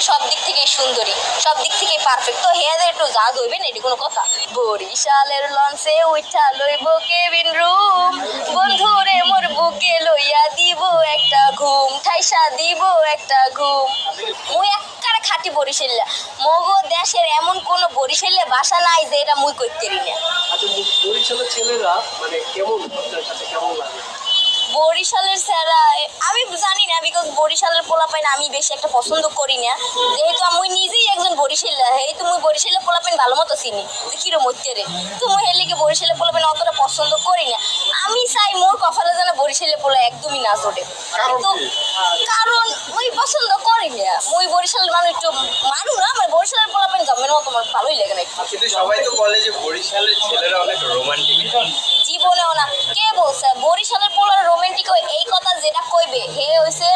সব দিক থেকেই সুন্দরী, সব দিক থেকেই পারফেক্ট। তো হেয়াদের একটু যা দইবে না, এটি কোনো কথা? বরিশালের লঞ্চে উঠা লইব কেবিন রুম, বন্ধুরে মোর বুকে লইয়া দিব একটা ঘুম, ঠাইসা দিব একটা ঘুম। মুই একবারে খাঁটি বরিশাল্লা। মগো দেশের এমন কোনো বরিশাল্লা ভাষা নাই যে এটা মুই করতে পারি না। আচ্ছা, বরিশালের ছেলেরা মানে কেমন, আপনার কাছে কেমন লাগে? বরিশালের স্যারা আমি জানি না, বিকজ বরিশালের পোলাপাইন আমি বেশি একটা পছন্দ করি না, যেহেতু আমি নিজেই একজন বরিশাল্লা, এই তো মুই বরিশালের পোলাপাইন ভালো মতো চিনি যে কিরম হইতে রে। তো মুই হের লিগে বরিশালের পোলাপাইন অতটা পছন্দ করি না। আমি চাই মোর কপালে যেন বরিশালের পোলা একদমই না জোটে, কিন্তু কারণ মুই পছন্দ করি না। মুই বরিশালের মানুষ একটু মানু না, আমার বরিশালের পোলাপাইন জন্মের মতো আমার ভালোই লাগে না একটু। কিন্তু সবাই তো বলে যে বরিশালের ছেলেরা অনেক রোমান্টিক। জীবনেও না। কে বলছে বরিশালের পোলার রোমান্টিক? এই কথা যেটা কইবে হে হইছে